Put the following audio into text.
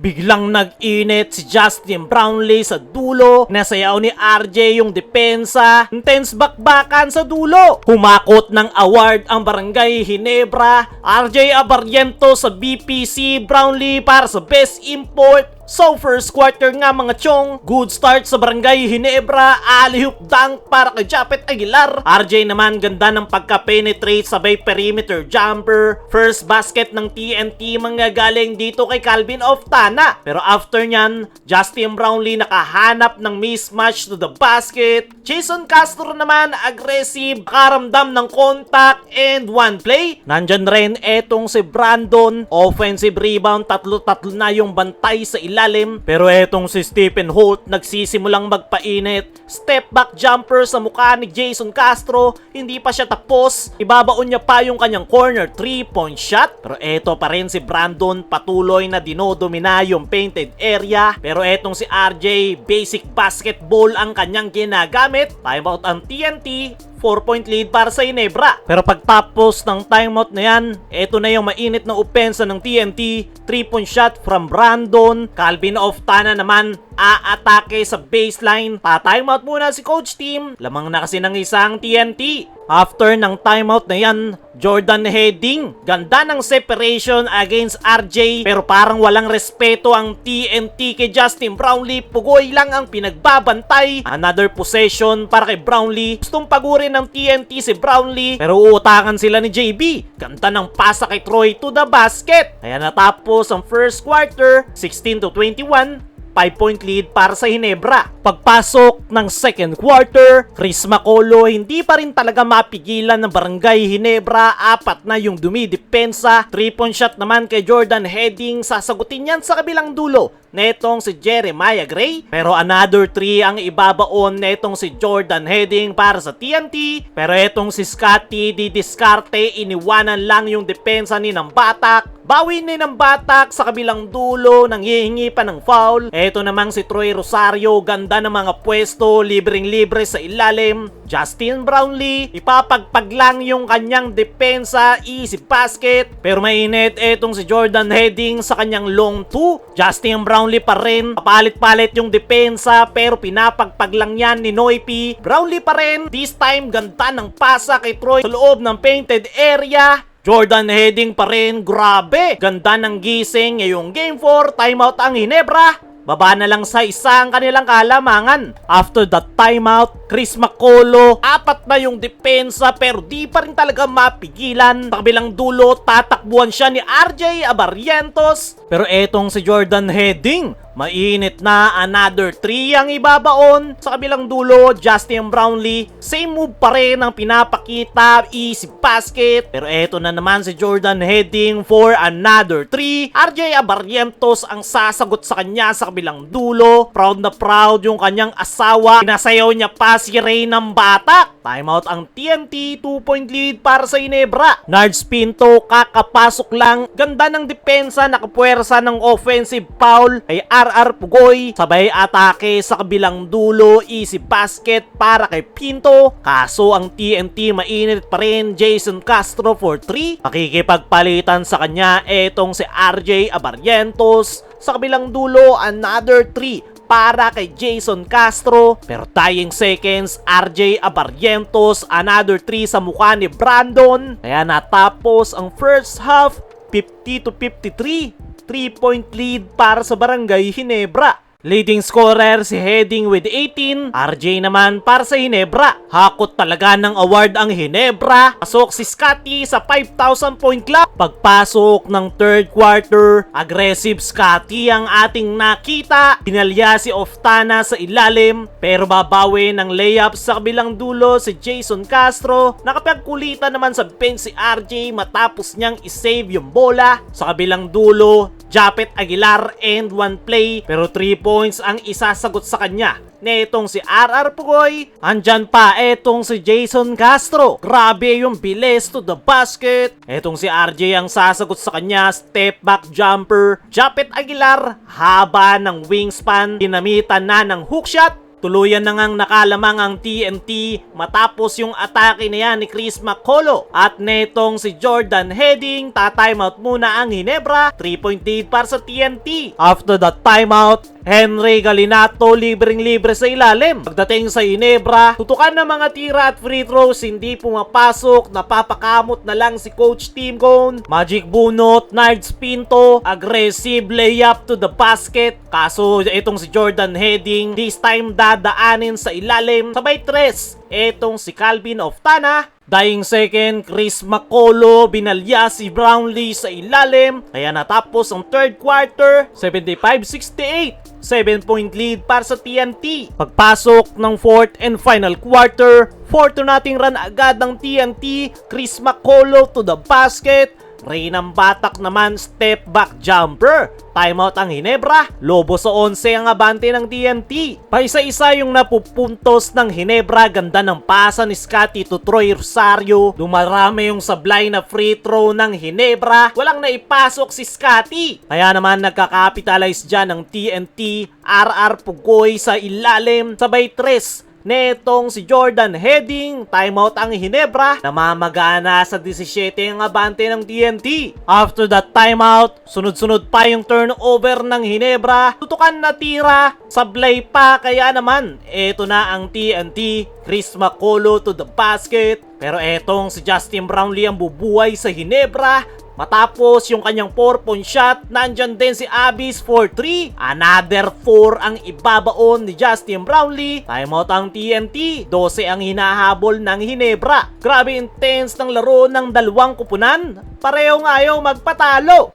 Biglang nag-init si Justin Brownlee sa dulo, nasayaw ni RJ yung depensa, intense bakbakan sa dulo. Humakot ng award ang Barangay Ginebra, RJ Abariento sa BPC, Brownlee para sa Best Import. So first quarter nga mga chong, good start sa Barangay Ginebra, alley-oop dunk para kay Japet Aguilar. RJ naman ganda ng pagka-penetrate sabay perimeter jumper. First basket ng TNT manggagaling dito kay Calvin Oftana. Pero after nyan, Justin Brownlee nakahanap ng mismatch to the basket. Jason Castro naman aggressive, karamdam ng contact and one play. Nandyan rin etong si Brandon, offensive rebound, tatlo-tatlo na yung bantay sa ilalim. Pero etong si Stephen Holt nagsisimulang magpainit. Step back jumper sa mukha ni Jason Castro, hindi pa siya tapos. Ibabaon niya pa yung kanyang corner 3-point shot. Pero eto pa rin si Brandon, patuloy na dinodomina yung painted area. Pero etong si RJ, basic basketball ang kanyang ginagamit. Timeout ang TNT, 4-point lead para sa Ginebra. Pero pagtapos ng timeout na yan, eto na yung mainit na opensa ng TNT. 3-point shot from Brandon. Calvin Oftana naman aatake sa baseline. Pa-timeout muna si coach team. Lamang na kasi ng isang TNT. After ng timeout na yan, Jordan heading. Ganda ng separation against RJ, pero parang walang respeto ang TNT kay Justin Brownlee. Pugoy lang ang pinagbabantay. Another possession para kay Brownlee. Gustong pagurin ng TNT si Brownlee, pero uutakan sila ni JB. Ganda ng pasa kay Troy to the basket. Kaya natapos ang first quarter, 16-21. 5-point lead para sa Ginebra. Pagpasok ng second quarter, Chris Macolo hindi pa rin talaga mapigilan ng Barangay Ginebra. Apat na yung dumidepensa. 3-point shot naman kay Jordan heading. Sasagutin yan sa kabilang dulo netong si Jeremiah Gray. Pero another 3 ang ibabaon netong si Jordan heading para sa TNT. Pero etong si Scotty didiskarte, iniwanan lang yung depensa ni ng Batak. Bawi ni ng Batak sa kabilang dulo, nang hihingi pa ng foul. Eto namang si Troy Rosario, ganda ng mga pwesto, libreng-libre sa ilalim. Justin Brownlee, ipapagpag lang yung kanyang depensa, easy basket. Pero mainit etong si Jordan heading sa kanyang long 2. Justin Brownlee pa rin, papalit-palit yung depensa, pero pinapagpag lang yan ni Noipy. Brownlee pa rin, this time ganda ng pasa kay Troy sa loob ng painted area. Jordan heading pa rin, grabe! Ganda ng gising ngayong game 4, timeout ang Ginebra. Baba na lang sa isang kanilang kalamangan. After that timeout, Chris Macolo, apat na yung depensa pero di pa rin talaga mapigilan. Sa kabilang dulo, tatakbuhan siya ni RJ Abarientos. Pero etong si Jordan heading, mainit na, another 3 ang ibabaon. Sa kabilang dulo, Justin Brownlee, same move pa rin ang pinapakita, easy basket. Pero eto na naman si Jordan heading for another 3. RJ Abarientos ang sasagot sa kanya sa kabilang dulo. Proud na proud yung kanyang asawa. Pinasayaw niya pa si Ray ng Batak. Timeout ang TNT, 2-point lead para sa Ginebra. Nards Pinto, kakapasok lang. Ganda ng depensa, nakapuwersa ng offensive foul kay RR Pugoy. Sabay atake sa kabilang dulo, easy basket para kay Pinto. Kaso ang TNT mainit pa rin, Jason Castro for 3. Pakikipagpalitan sa kanya etong si RJ Abarientos. Sa kabilang dulo, another 3 para kay Jason Castro. Pero tying seconds, RJ Abarientos, another 3 sa mukha ni Brandon. Kaya natapos ang first half, 50-53. 3-point lead para sa Barangay Ginebra. Leading scorer si heading with 18. RJ naman para sa Ginebra. Hakot talaga ng award ang Ginebra. Pasok si Scotty sa 5,000 point club. Pagpasok ng third quarter, aggressive Scotty ang ating nakita. Pinalya si Oftana sa ilalim, pero babawi ng layup sa kabilang dulo si Jason Castro. Nakapagkulitan naman sa bench si RJ matapos niyang isave yung bola. Sa kabilang dulo, Japet Aguilar and one play, pero 3 points ang isasagot sa kanya netong si RR Pugoy. Andyan pa etong si Jason Castro, grabe yung bilis to the basket. Etong si RJ ang sasagot sa kanya, step back jumper. Japet Aguilar, haba ng wingspan, ginamitan na ng hook shot. Tuluyan na ngang nakalamang ang TNT matapos yung atake na yan ni Chris McCullough. At netong si Jordan Heading, ta-timeout muna ang Ginebra, 3-point lead para sa TNT. After that timeout, Henry Galinato libreng-libre sa ilalim. Pagdating sa Ginebra, tutukan ng mga tira at free throws, hindi pumapasok, napapakamot na lang si Coach Tim Cone. Magic bunot, Nards Pinto, aggressive layup to the basket. Kaso itong si Jordan Heading, this time dadaanin sa ilalim, sabay tres. Etong si Calvin Oftana, dying second, Chris McCullough, binalya si Brownlee sa ilalim. Kaya natapos ang third quarter, 75-68. 7-point lead para sa TNT. Pagpasok ng fourth and final quarter, 4-2 run agad ng TNT. Chris McCullough to the basket. Ray ng batak naman, step back jumper. Timeout ang Ginebra. Lobo sa 11 ang abante ng TNT. Paisa-isa yung napupuntos ng Ginebra. Ganda ng pasa ni Scottie to Troy Rosario. Dumarami yung sablay na free throw ng Ginebra. Walang naipasok si Scottie. Kaya naman nagkakapitalize dyan ng TNT. RR Pugoy sa ilalim. Sabay tres netong si Jordan Heading. Timeout ang Ginebra. Namamagana sa 17 ang abante ng TNT. After that timeout, sunod-sunod pa yung turnover ng Ginebra. Tutukan na tira, sablay pa. Kaya naman, eto na ang TNT. Chris McCullough to the basket. Pero etong si Justin Brownlee ang bubuhay sa Ginebra. Matapos yung kanyang 4-point shot, nandyan din si Abyss for 3. Another 4 ang ibabaon ni Justin Brownlee. Timeout ang TNT. 12 ang hinahabol ng Ginebra. Grabe intense ng laro ng dalawang kupunan. Parehong ayaw magpatalo.